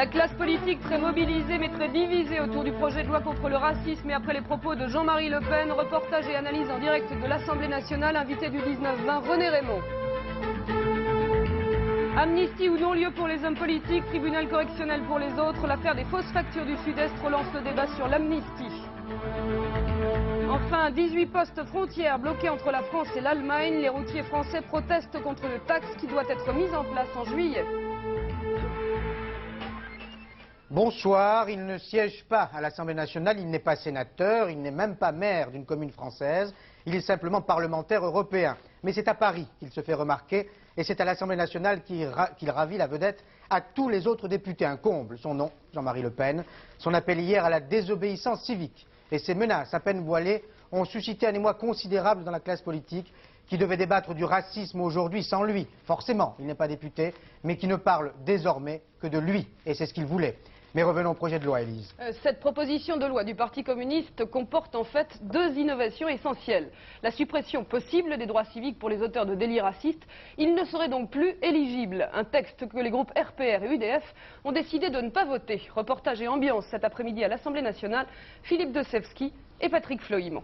La classe politique très mobilisée mais très divisée autour du projet de loi contre le racisme et après les propos de Jean-Marie Le Pen, reportage et analyse en direct de l'Assemblée nationale, invité du 19-20, René Raymond. Amnistie ou non-lieu pour les hommes politiques, tribunal correctionnel pour les autres, l'affaire des fausses factures du Sud-Est relance le débat sur l'amnistie. Enfin, 18 postes frontières bloqués entre la France et l'Allemagne. Les routiers français protestent contre une taxe qui doit être mise en place en juillet. Bonsoir, il ne siège pas à l'Assemblée nationale, il n'est pas sénateur, il n'est même pas maire d'une commune française, il est simplement parlementaire européen. Mais c'est à Paris qu'il se fait remarquer et c'est à l'Assemblée nationale qu'il ravit la vedette à tous les autres députés. Un comble, son nom, Jean-Marie Le Pen, son appel hier à la désobéissance civique et ses menaces à peine voilées ont suscité un émoi considérable dans la classe politique qui devait débattre du racisme aujourd'hui sans lui. Forcément, il n'est pas député, mais qui ne parle désormais que de lui et c'est ce qu'il voulait. Mais revenons au projet de loi, Élise. Cette proposition de loi du Parti communiste comporte en fait deux innovations essentielles. La suppression possible des droits civiques pour les auteurs de délits racistes. Ils ne seraient donc plus éligibles. Un texte que les groupes RPR et UDF ont décidé de ne pas voter. Reportage et ambiance cet après-midi à l'Assemblée nationale. Philippe Dessevski et Patrick Floimont.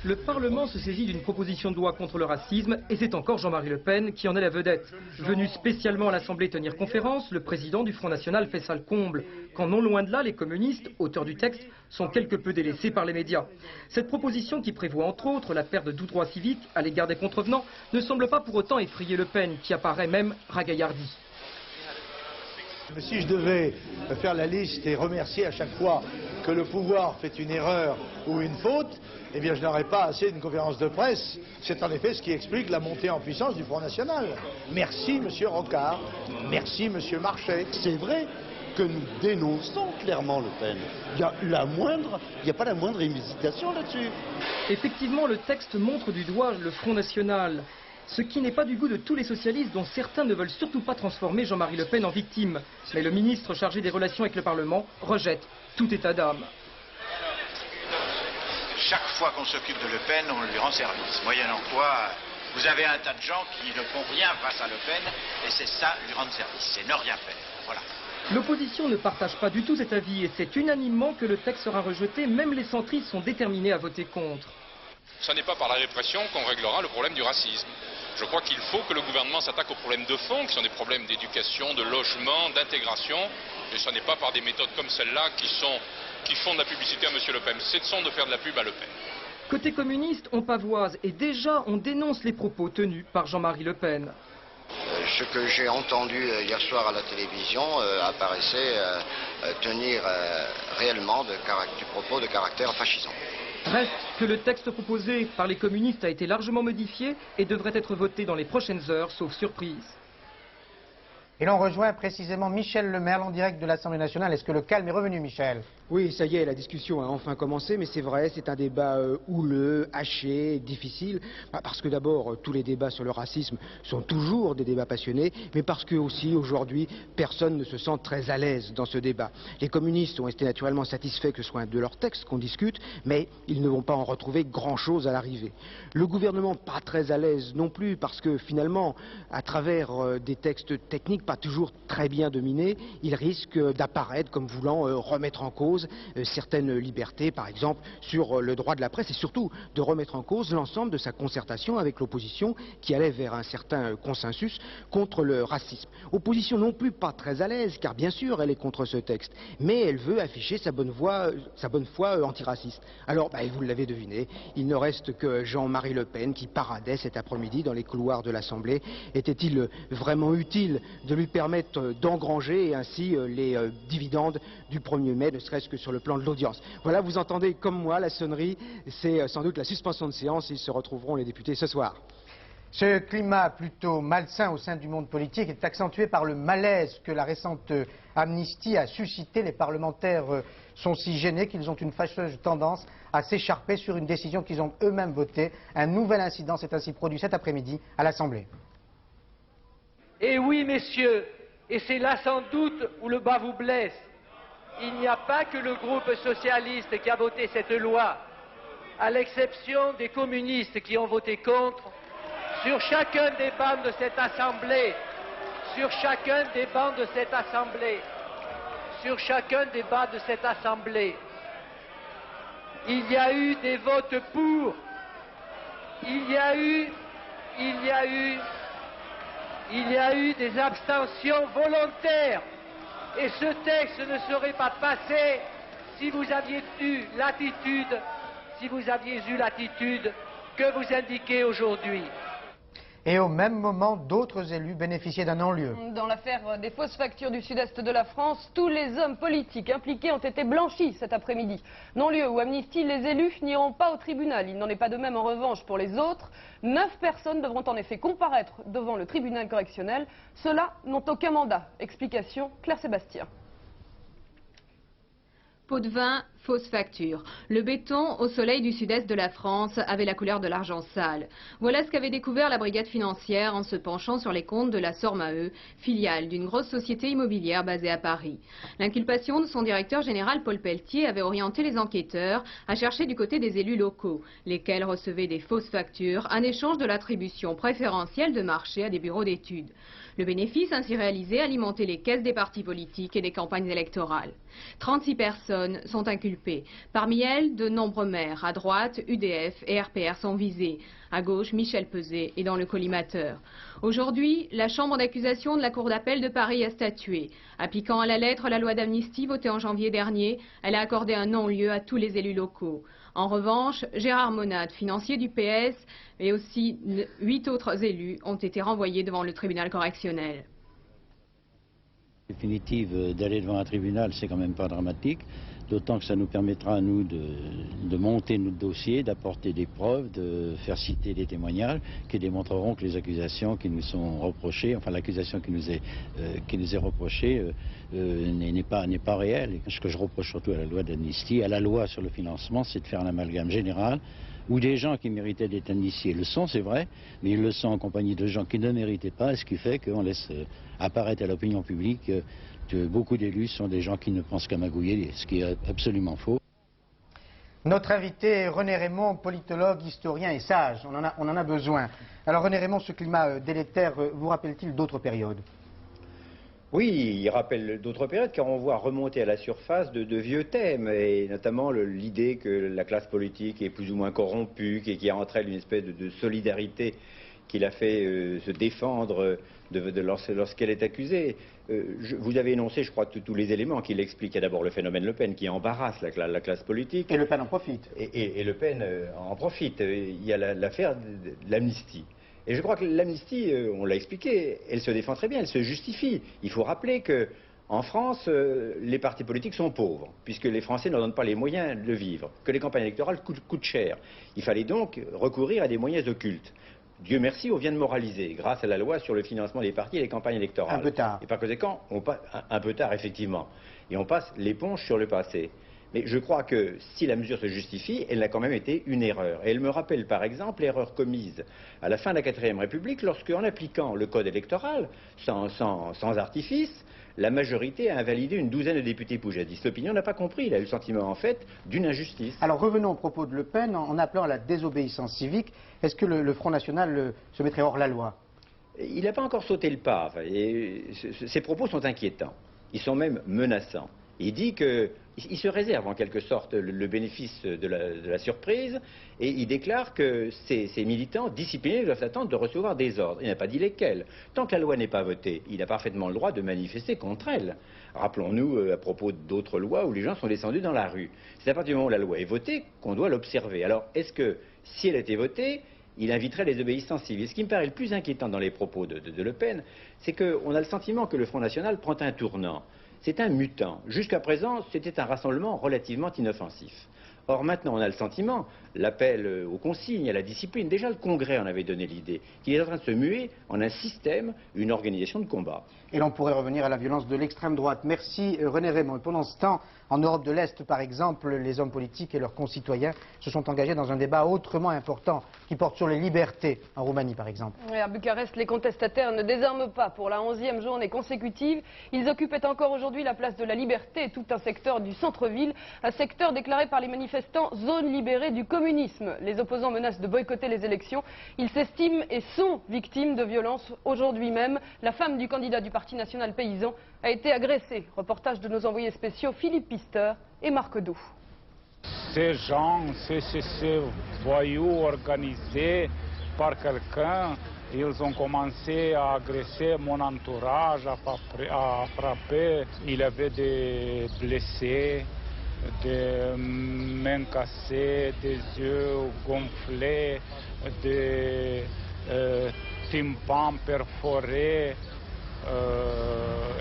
Le Parlement se saisit d'une proposition de loi contre le racisme et c'est encore Jean-Marie Le Pen qui en est la vedette. Venu spécialement à l'Assemblée tenir conférence, le président du Front National fait ça le comble. Quand non loin de là, les communistes, auteurs du texte, sont quelque peu délaissés par les médias. Cette proposition qui prévoit entre autres la perte de tout droit civique à l'égard des contrevenants ne semble pas pour autant effrayer Le Pen qui apparaît même ragaillardi. Si je devais faire la liste et remercier à chaque fois que le pouvoir fait une erreur ou une faute, eh bien je n'aurais pas assez d'une conférence de presse. C'est en effet ce qui explique la montée en puissance du Front National. Merci Monsieur Rocard, merci Monsieur Marchais. C'est vrai que nous dénonçons clairement Le Pen. Il n'y a pas la moindre hésitation là-dessus. Effectivement, le texte montre du doigt le Front National. Ce qui n'est pas du goût de tous les socialistes dont certains ne veulent surtout pas transformer Jean-Marie Le Pen en victime. Mais le ministre chargé des relations avec le Parlement rejette tout état d'âme. Chaque fois qu'on s'occupe de Le Pen, on lui rend service. Moyennant quoi, vous avez un tas de gens qui ne font rien face à Le Pen, et c'est ça, lui rendre service, c'est ne rien faire. Voilà. L'opposition ne partage pas du tout cet avis et c'est unanimement que le texte sera rejeté, même les centristes sont déterminés à voter contre. Ce n'est pas par la répression qu'on réglera le problème du racisme. Je crois qu'il faut que le gouvernement s'attaque aux problèmes de fond, qui sont des problèmes d'éducation, de logement, d'intégration. Et ce n'est pas par des méthodes comme celle-là qui font de la publicité à M. Le Pen. Cessons de faire de la pub à Le Pen. Côté communiste, on pavoise et déjà on dénonce les propos tenus par Jean-Marie Le Pen. Ce que j'ai entendu hier soir à la télévision apparaissait tenir réellement du propos de caractère fascisant. Reste que le texte proposé par les communistes a été largement modifié et devrait être voté dans les prochaines heures, sauf surprise. Et l'on rejoint précisément Michel Lemerle en direct de l'Assemblée nationale. Est-ce que le calme est revenu, Michel? Oui, ça y est, la discussion a enfin commencé, mais c'est vrai, c'est un débat houleux, haché, difficile, parce que d'abord, tous les débats sur le racisme sont toujours des débats passionnés, mais parce que aussi, aujourd'hui, personne ne se sent très à l'aise dans ce débat. Les communistes ont été naturellement satisfaits que ce soit de leur texte qu'on discute, mais ils ne vont pas en retrouver grand-chose à l'arrivée. Le gouvernement, pas très à l'aise non plus, parce que finalement, à travers des textes techniques pas toujours très bien dominés, il risque d'apparaître comme voulant remettre en cause certaines libertés, par exemple sur le droit de la presse, et surtout de remettre en cause l'ensemble de sa concertation avec l'opposition qui allait vers un certain consensus contre le racisme. Opposition non plus pas très à l'aise, car bien sûr elle est contre ce texte, mais elle veut afficher sa bonne foi antiraciste. Alors, vous l'avez deviné, il ne reste que Jean-Marie Le Pen qui paradait cet après-midi dans les couloirs de l'Assemblée. Était-il vraiment utile de lui permettre d'engranger ainsi les dividendes du 1er mai, ne serait-ce que sur le plan de l'audience? Voilà, vous entendez comme moi la sonnerie, c'est sans doute la suspension de séance, ils se retrouveront les députés ce soir. Ce climat plutôt malsain au sein du monde politique est accentué par le malaise que la récente amnistie a suscité. Les parlementaires sont si gênés qu'ils ont une fâcheuse tendance à s'écharper sur une décision qu'ils ont eux-mêmes votée. Un nouvel incident s'est ainsi produit cet après-midi à l'Assemblée. Et oui, messieurs, et c'est là sans doute où le bas vous blesse. Il n'y a pas que le groupe socialiste qui a voté cette loi. À l'exception des communistes qui ont voté contre, sur chacun des bancs de cette Assemblée, sur chacun des bancs de cette Assemblée. Il y a eu des votes pour, il y a eu des abstentions volontaires. Et ce texte ne serait pas passé si vous aviez eu l'attitude que vous indiquez aujourd'hui. Et au même moment, d'autres élus bénéficiaient d'un non-lieu. Dans l'affaire des fausses factures du sud-est de la France, tous les hommes politiques impliqués ont été blanchis cet après-midi. Non-lieu ou amnistie, les élus n'iront pas au tribunal. Il n'en est pas de même en revanche pour les autres. 9 personnes devront en effet comparaître devant le tribunal correctionnel. Ceux-là n'ont aucun mandat. Explication, Claire Sébastien. Pot de vin, fausse facture. Le béton au soleil du sud-est de la France avait la couleur de l'argent sale. Voilà ce qu'avait découvert la brigade financière en se penchant sur les comptes de la Sormae, filiale d'une grosse société immobilière basée à Paris. L'inculpation de son directeur général Paul Pelletier avait orienté les enquêteurs à chercher du côté des élus locaux, lesquels recevaient des fausses factures en échange de l'attribution préférentielle de marché à des bureaux d'études. Le bénéfice ainsi réalisé alimentait les caisses des partis politiques et des campagnes électorales. 36 personnes sont inculpées. Parmi elles, de nombreux maires. À droite, UDF et RPR sont visés. À gauche, Michel Pezet est dans le collimateur. Aujourd'hui, la chambre d'accusation de la Cour d'appel de Paris a statué. Appliquant à la lettre la loi d'amnistie votée en janvier dernier, elle a accordé un non-lieu à tous les élus locaux. En revanche, Gérard Monade, financier du PS, et aussi 8 autres élus ont été renvoyés devant le tribunal correctionnel. Définitive d'aller devant un tribunal, c'est quand même pas dramatique, d'autant que ça nous permettra à nous de monter notre dossier, d'apporter des preuves, de faire citer des témoignages qui démontreront que les accusations qui nous sont reprochées, enfin l'accusation qui nous est reprochée n'est pas réelle. Ce que je reproche surtout à la loi d'amnistie, à la loi sur le financement, c'est de faire un amalgame général où des gens qui méritaient d'être amnistiés le sont, c'est vrai, mais ils le sont en compagnie de gens qui ne méritaient pas, ce qui fait qu'on laisse apparaître à l'opinion publique que beaucoup d'élus sont des gens qui ne pensent qu'à magouiller, ce qui est absolument faux. Notre invité est René Raymond, politologue, historien et sage. On en a besoin. Alors René Raymond, ce climat délétère vous rappelle-t-il d'autres périodes ? Oui, il rappelle d'autres périodes car on voit remonter à la surface de vieux thèmes et notamment l'idée que la classe politique est plus ou moins corrompue, qui a entre elles une espèce de solidarité qui l'a fait se défendre lorsqu'elle est accusée. Vous avez énoncé, je crois, tous les éléments qui l'expliquent. Il y a d'abord le phénomène Le Pen qui embarrasse la classe politique. Et Le Pen en profite. Et Le Pen en profite. Il y a l'affaire de l'amnistie. Et je crois que l'amnistie, on l'a expliqué, elle se défend très bien, elle se justifie. Il faut rappeler qu'en France, les partis politiques sont pauvres, puisque les Français ne leur donnent pas les moyens de vivre, que les campagnes électorales coûtent cher. Il fallait donc recourir à des moyens occultes. Dieu merci, on vient de moraliser, grâce à la loi sur le financement des partis et les campagnes électorales. Un peu tard. Et par conséquent, un peu tard, effectivement. Et on passe l'éponge sur le passé. Mais je crois que si la mesure se justifie, elle a quand même été une erreur. Et elle me rappelle par exemple l'erreur commise à la fin de la 4e République lorsque, en appliquant le code électoral, sans artifice, la majorité a invalidé une douzaine de députés poujadistes. L'opinion n'a pas compris, il a eu le sentiment en fait d'une injustice. Alors revenons au propos de Le Pen, en appelant à la désobéissance civique, est-ce que le Front National se mettrait hors la loi ? Il n'a pas encore sauté le pas, et ses propos sont inquiétants, ils sont même menaçants. Il dit qu'il se réserve en quelque sorte le bénéfice de la surprise et il déclare que ces militants disciplinés doivent attendre de recevoir des ordres. Il n'a pas dit lesquels. Tant que la loi n'est pas votée, il a parfaitement le droit de manifester contre elle. Rappelons-nous à propos d'autres lois où les gens sont descendus dans la rue. C'est à partir du moment où la loi est votée qu'on doit l'observer. Alors est-ce que si elle était votée, il inviterait les obéissances civiles? Ce qui me paraît le plus inquiétant dans les propos de Le Pen, c'est qu'on a le sentiment que le Front National prend un tournant. C'est un mutant. Jusqu'à présent, c'était un rassemblement relativement inoffensif. Or, maintenant, on a le sentiment, l'appel aux consignes, à la discipline, déjà le Congrès en avait donné l'idée, qu'il est en train de se muer en un système, une organisation de combat. Et l'on pourrait revenir à la violence de l'extrême droite. Merci René Raymond. Et pendant ce temps, En Europe de l'Est, par exemple, les hommes politiques et leurs concitoyens se sont engagés dans un débat autrement important qui porte sur les libertés, en Roumanie par exemple. Et à Bucarest, les contestataires ne désarment pas pour la 11e journée consécutive. Ils occupaient encore aujourd'hui la place de la Liberté et tout un secteur du centre-ville, un secteur déclaré par les manifestants zone libérée du communisme. Les opposants menacent de boycotter les élections. Ils s'estiment et sont victimes de violences. Aujourd'hui même, la femme du candidat du Parti national paysan a été agressée. Reportage de nos envoyés spéciaux Philippe Pister et Marc Dou. Ces gens, ces voyous organisés par quelqu'un, ils ont commencé à agresser mon entourage, à frapper. Il y avait des blessés, des mains cassées, des yeux gonflés, des tympans perforés.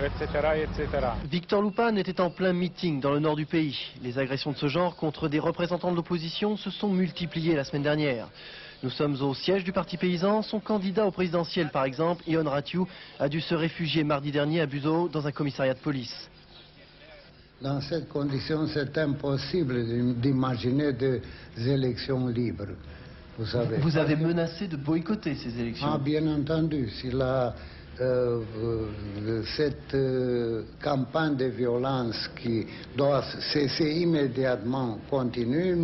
Etc. Victor Loupan était en plein meeting dans le nord du pays. Les agressions de ce genre contre des représentants de l'opposition se sont multipliées la semaine dernière. Nous sommes au siège du Parti paysan. Son candidat au présidentiel, par exemple, Ion Ratiu, a dû se réfugier mardi dernier à Buzău dans un commissariat de police. Dans cette condition, c'est impossible d'imaginer des élections libres. Vous savez. Vous avez menacé de boycotter ces élections. Ah, bien entendu. Si cette campagne de violence qui doit cesser immédiatement continue,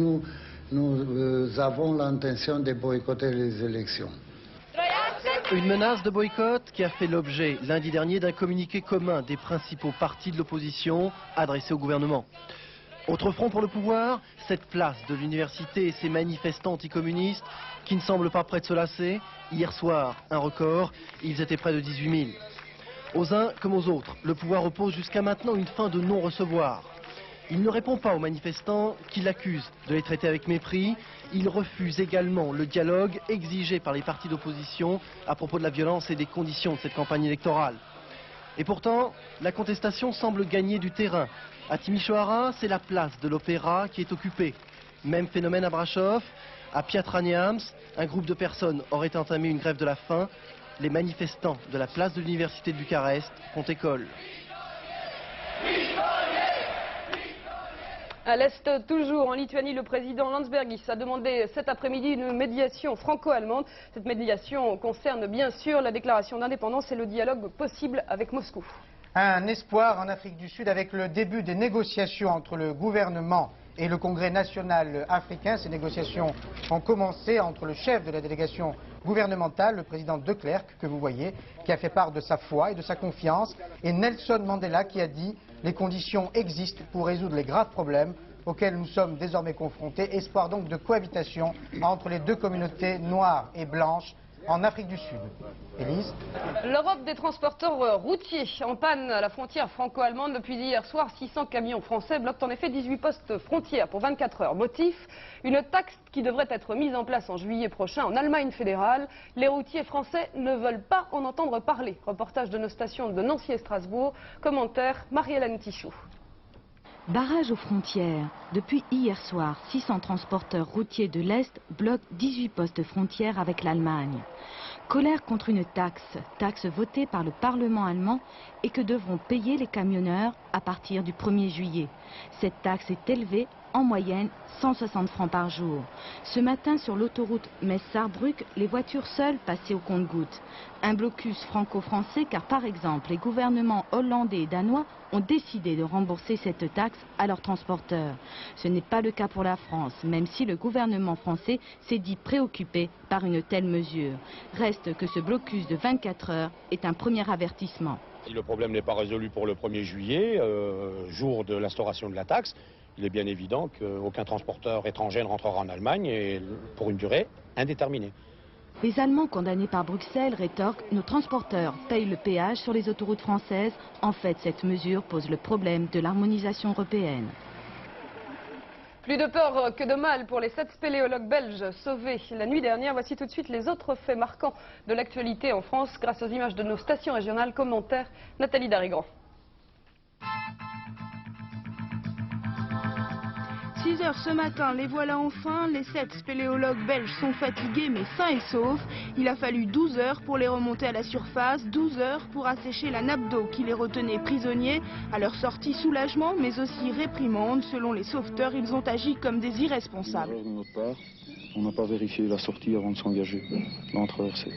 nous avons l'intention de boycotter les élections. Une menace de boycott qui a fait l'objet lundi dernier d'un communiqué commun des principaux partis de l'opposition adressé au gouvernement. Autre front pour le pouvoir, cette place de l'université et ses manifestants anticommunistes qui ne semblent pas prêts de se lasser. Hier soir, un record, ils étaient près de 18 000. Aux uns comme aux autres, le pouvoir oppose jusqu'à maintenant une fin de non-recevoir. Il ne répond pas aux manifestants qui l'accusent de les traiter avec mépris. Il refuse également le dialogue exigé par les partis d'opposition à propos de la violence et des conditions de cette campagne électorale. Et pourtant, la contestation semble gagner du terrain. À Timișoara, c'est la place de l'Opéra qui est occupée. Même phénomène à Brașov. À Piatra Neamț, un groupe de personnes aurait entamé une grève de la faim. Les manifestants de la place de l'université de Bucarest font école. À l'Est, toujours en Lituanie, le président Landsbergis a demandé cet après-midi une médiation franco-allemande. Cette médiation concerne bien sûr la déclaration d'indépendance et le dialogue possible avec Moscou. Un espoir en Afrique du Sud avec le début des négociations entre le gouvernement et le Congrès national africain. Ces négociations ont commencé entre le chef de la délégation gouvernementale, le président De Klerk, que vous voyez, qui a fait part de sa foi et de sa confiance, et Nelson Mandela qui a dit « Les conditions existent pour résoudre les graves problèmes auxquels nous sommes désormais confrontés ». Espoir donc de cohabitation entre les deux communautés noires et blanches en Afrique du Sud. Élise ? L'Europe des transporteurs routiers en panne à la frontière franco-allemande depuis hier soir. 600 camions français bloquent en effet 18 postes frontières pour 24 heures. Motif, une taxe qui devrait être mise en place en juillet prochain en Allemagne fédérale. Les routiers français ne veulent pas en entendre parler. Reportage de nos stations de Nancy et Strasbourg. Commentaire Marie-Hélène Tichou. Barrage aux frontières. Depuis hier soir, 600 transporteurs routiers de l'Est bloquent 18 postes frontières avec l'Allemagne. Colère contre une taxe votée par le Parlement allemand et que devront payer les camionneurs à partir du 1er juillet. Cette taxe est élevée, en moyenne 160 francs par jour. Ce matin, sur l'autoroute Metz-Saarbrück, les voitures seules passaient au compte-gouttes. Un blocus franco-français car, par exemple, les gouvernements hollandais et danois ont décidé de rembourser cette taxe à leurs transporteurs. Ce n'est pas le cas pour la France, même si le gouvernement français s'est dit préoccupé par une telle mesure. Reste que ce blocus de 24 heures est un premier avertissement. Si le problème n'est pas résolu pour le 1er juillet, jour de l'instauration de la taxe, il est bien évident qu'aucun transporteur étranger ne rentrera en Allemagne et pour une durée indéterminée. Les Allemands condamnés par Bruxelles rétorquent « Nos transporteurs payent le péage sur les autoroutes françaises ». En fait, cette mesure pose le problème de l'harmonisation européenne. Plus de peur que de mal pour les 7 spéléologues belges sauvés la nuit dernière. Voici tout de suite les autres faits marquants de l'actualité en France grâce aux images de nos stations régionales. Commentaire Nathalie Darrigrand. 6 h ce matin, les voilà enfin. Les 7 spéléologues belges sont fatigués mais sains et saufs. Il a fallu 12 heures pour les remonter à la surface, 12 heures pour assécher la nappe d'eau qui les retenait prisonniers. À leur sortie, soulagement mais aussi réprimande. Selon les sauveteurs, ils ont agi comme des irresponsables. De notre part, on n'a pas vérifié la sortie avant de s'engager dans la traversée.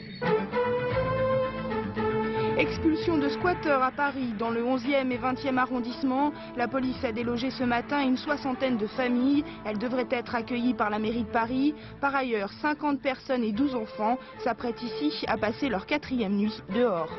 Expulsion de squatteurs à Paris, dans le 11e et 20e arrondissement. La police a délogé ce matin une 60aine de familles. Elles devraient être accueillies par la mairie de Paris. Par ailleurs, 50 personnes et 12 enfants s'apprêtent ici à passer leur 4e nuit dehors.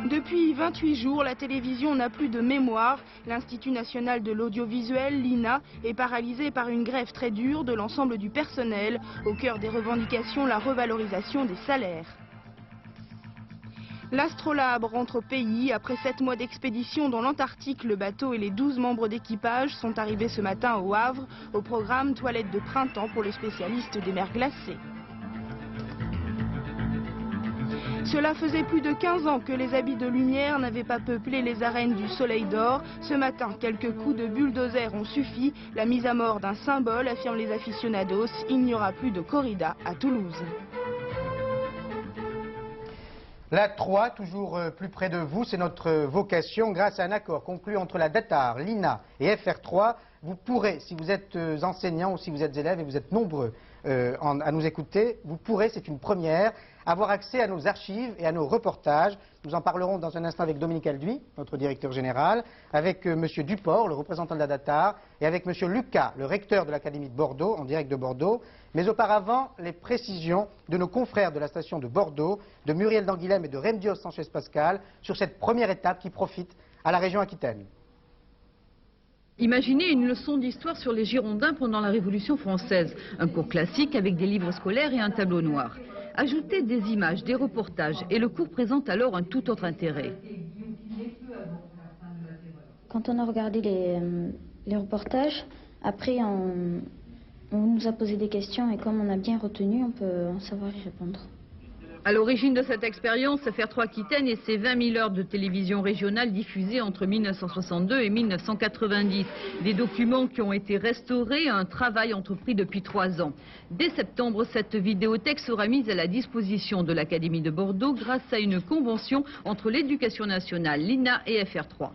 Depuis 28 jours, la télévision n'a plus de mémoire. L'Institut national de l'audiovisuel, l'INA, est paralysé par une grève très dure de l'ensemble du personnel. Au cœur des revendications, la revalorisation des salaires. L'Astrolabe rentre au pays. Après 7 mois d'expédition dans l'Antarctique, le bateau et les 12 membres d'équipage sont arrivés ce matin au Havre. Au programme, toilettes de printemps pour les spécialistes des mers glacées. Cela faisait plus de 15 ans que les habits de lumière n'avaient pas peuplé les arènes du Soleil d'Or. Ce matin, quelques coups de bulldozer ont suffi. La mise à mort d'un symbole, affirment les aficionados. Il n'y aura plus de corrida à Toulouse. La 3, toujours plus près de vous, c'est notre vocation. Grâce à un accord conclu entre la DATAR, l'INA et FR3, vous pourrez, si vous êtes enseignant ou si vous êtes élève, et vous êtes nombreux à nous écouter, vous pourrez, c'est une première, avoir accès à nos archives et à nos reportages. Nous en parlerons dans un instant avec Dominique Alduy, notre directeur général, avec M. Duport, le représentant de la DATAR, et avec M. Lucas, le recteur de l'Académie de Bordeaux, en direct de Bordeaux. Mais auparavant, les précisions de nos confrères de la station de Bordeaux, de Muriel d'Anguilhem et de Remdios Sanchez-Pascal, sur cette première étape qui profite à la région Aquitaine. Imaginez une leçon d'histoire sur les Girondins pendant la Révolution française. Un cours classique avec des livres scolaires et un tableau noir. Ajoutez des images, des reportages et le cours présente alors un tout autre intérêt. Quand on a regardé les reportages, après on nous a posé des questions et comme on a bien retenu, on peut en savoir y répondre. À l'origine de cette expérience, FR3 Aquitaine et ses 20 000 heures de télévision régionale diffusées entre 1962 et 1990. Des documents qui ont été restaurés, un travail entrepris depuis 3 ans. Dès septembre, cette vidéothèque sera mise à la disposition de l'Académie de Bordeaux grâce à une convention entre l'Éducation nationale, l'INA et FR3.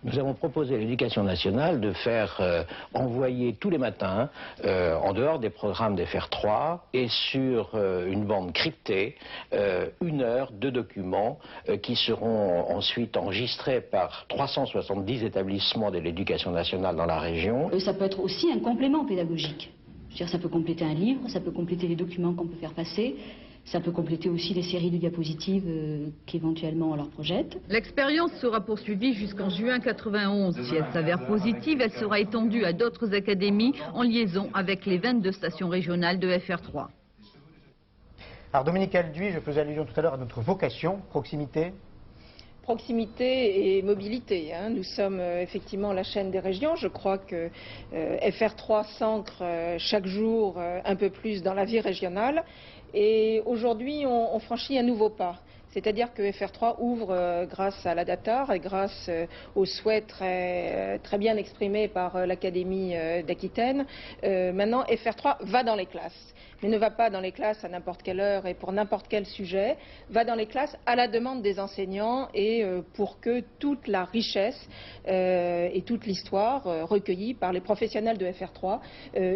Nous avons proposé à l'Éducation nationale de faire envoyer tous les matins, en dehors des programmes des FR3 et sur une bande cryptée, 1 heure de documents qui seront ensuite enregistrés par 370 établissements de l'Éducation nationale dans la région. Ça peut être aussi un complément pédagogique. Je veux dire, ça peut compléter un livre, ça peut compléter les documents qu'on peut faire passer. Ça peut compléter aussi les séries de diapositives qu'éventuellement on leur projette. L'expérience sera poursuivie jusqu'en juin 91. Si elle s'avère positive, elle sera étendue à d'autres académies en liaison avec les 22 stations régionales de FR3. Alors Dominique Alduy, je faisais allusion tout à l'heure à notre vocation, proximité. Proximité et mobilité. Nous sommes effectivement la chaîne des régions. Je crois que FR3 s'ancre chaque jour un peu plus dans la vie régionale. Et aujourd'hui, on franchit un nouveau pas. C'est-à-dire que FR3 ouvre grâce à la DATAR et grâce aux souhaits très bien exprimés par l'Académie d'Aquitaine. Maintenant, FR3 va dans les classes. Mais ne va pas dans les classes à n'importe quelle heure et pour n'importe quel sujet, va dans les classes à la demande des enseignants et pour que toute la richesse et toute l'histoire recueillie par les professionnels de FR3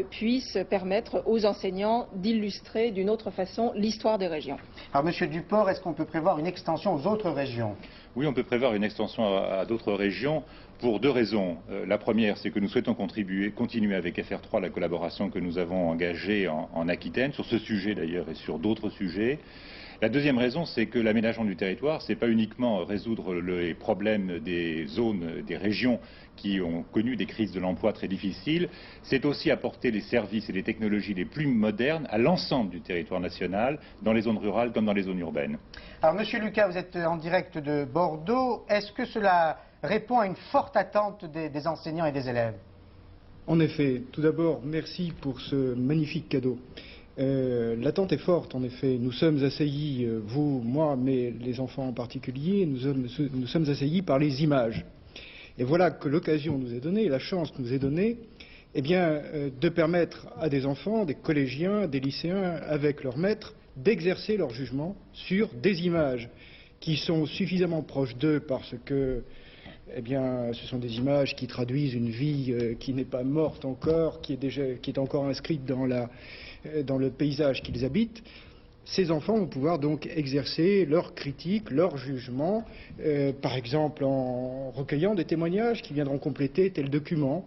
puisse permettre aux enseignants d'illustrer d'une autre façon l'histoire des régions. Alors Monsieur Duport, est-ce qu'on peut prévoir une extension aux autres régions? Oui, on peut prévoir une extension à d'autres régions pour 2 raisons. La première, c'est que nous souhaitons continuer avec FR3 la collaboration que nous avons engagée en Aquitaine, sur ce sujet d'ailleurs et sur d'autres sujets. La deuxième raison, c'est que l'aménagement du territoire, ce n'est pas uniquement résoudre les problèmes des zones, des régions qui ont connu des crises de l'emploi très difficiles, c'est aussi apporter les services et les technologies les plus modernes à l'ensemble du territoire national, dans les zones rurales comme dans les zones urbaines. Alors Monsieur Lucas, vous êtes en direct de Bordeaux. Est-ce que cela répond à une forte attente des enseignants et des élèves? En effet, tout d'abord, merci pour ce magnifique cadeau. L'attente est forte, en effet. Nous sommes assaillis, vous, moi, mais les enfants en particulier, nous sommes assaillis par les images. Et voilà que l'occasion nous est donnée, la chance nous est donnée, eh bien, de permettre à des enfants, des collégiens, des lycéens, avec leurs maîtres, d'exercer leur jugement sur des images qui sont suffisamment proches d'eux parce que, eh bien, ce sont des images qui traduisent une vie qui n'est pas morte encore, qui est encore inscrite dans le paysage qu'ils habitent. Ces enfants vont pouvoir donc exercer leur critique, leur jugement, par exemple en recueillant des témoignages qui viendront compléter tel document,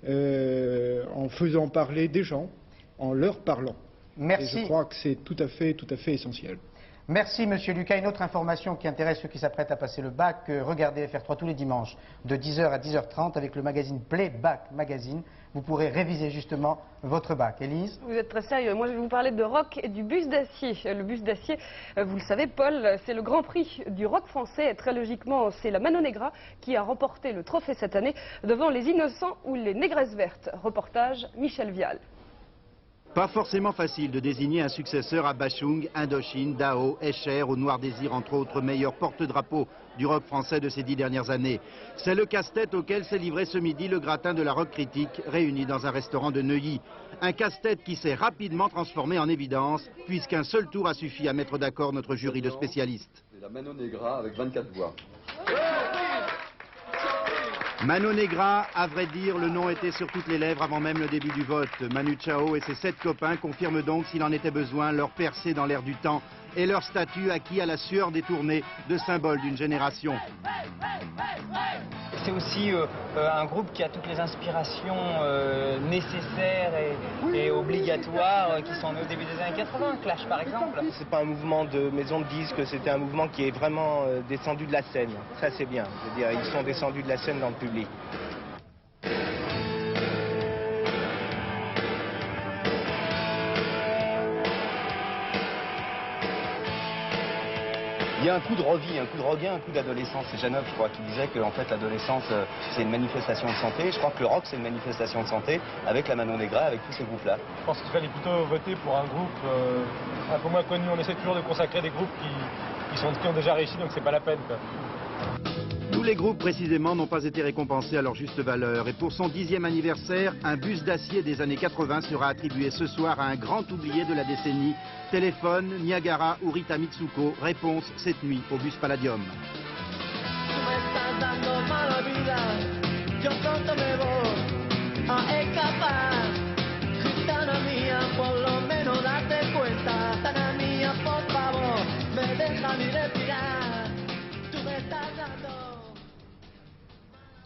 en faisant parler des gens, en leur parlant. Merci. Et je crois que c'est tout à fait essentiel. Merci Monsieur Lucas. Une autre information qui intéresse ceux qui s'apprêtent à passer le bac, regardez FR3 tous les dimanches de 10h à 10h30 avec le magazine Playback Magazine. Vous pourrez réviser justement votre bac. Élise ? Vous êtes très sérieux. Moi, je vais vous parler de rock et du bus d'acier. Le bus d'acier, vous le savez, Paul, c'est le grand prix du rock français. Et très logiquement, c'est la Mano Negra qui a remporté le trophée cette année devant les Innocents ou les Négresses Vertes. Reportage Michel Vial. Pas forcément facile de désigner un successeur à Bachung, Indochine, Dao, Escher ou Noir Désir, entre autres meilleurs porte-drapeaux du rock français de ces 10 dernières années. C'est le casse-tête auquel s'est livré ce midi le gratin de la rock critique, réuni dans un restaurant de Neuilly. Un casse-tête qui s'est rapidement transformé en évidence, puisqu'un seul tour a suffi à mettre d'accord notre jury de spécialistes. C'est la Mano Negra avec 24 voix. Mano Negra, à vrai dire, le nom était sur toutes les lèvres avant même le début du vote. Manu Chao et ses 7 copains confirment donc, s'il en était besoin, leur percée dans l'air du temps et leur statut acquis à la sueur des tournées de symbole d'une génération. C'est aussi un groupe qui a toutes les inspirations nécessaires et obligatoires qui sont nées au début des années 80, Clash par exemple. C'est pas un mouvement de maison de disques, c'était un mouvement qui est vraiment descendu de la scène. Ça c'est bien, je veux dire, ils sont descendus de la scène dans le public. Il y a un coup de revie, un coup de regain, un coup d'adolescence. C'est Janov, je crois, qui disait que en fait, l'adolescence, c'est une manifestation de santé. Je crois que le rock, c'est une manifestation de santé, avec la Mano Negra, avec tous ces groupes-là. Je pense qu'il fallait plutôt voter pour un groupe un peu moins connu. On essaie toujours de consacrer des groupes qui ont déjà réussi, donc c'est pas la peine, quoi. Tous les groupes, précisément, n'ont pas été récompensés à leur juste valeur. Et pour son 10e anniversaire, un bus d'acier des années 80 sera attribué ce soir à un grand oublié de la décennie. Téléphone, Niagara ou Rita Mitsuko. Réponse cette nuit au bus Palladium.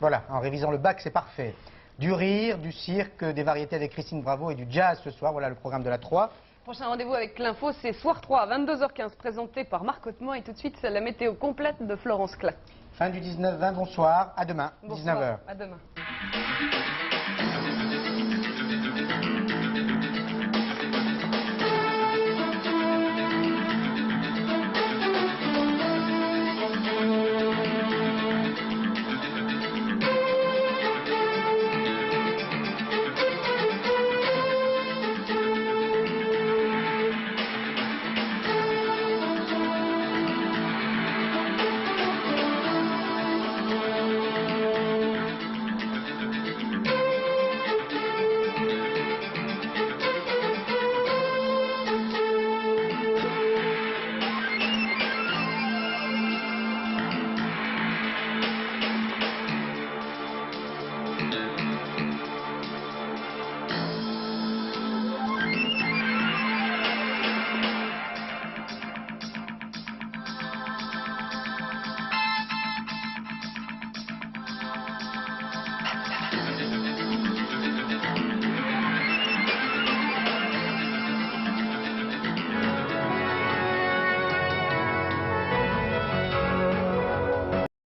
Voilà, en révisant le bac, c'est parfait. Du rire, du cirque, des variétés avec Christine Bravo et du jazz ce soir. Voilà le programme de la 3. Prochain rendez-vous avec l'info, c'est Soir 3 à 22h15, présenté par Marc Hautemont. Et tout de suite, c'est la météo complète de Florence Clain. Fin du 19-20, bonsoir, à demain, Bonsoir, 19h. à demain.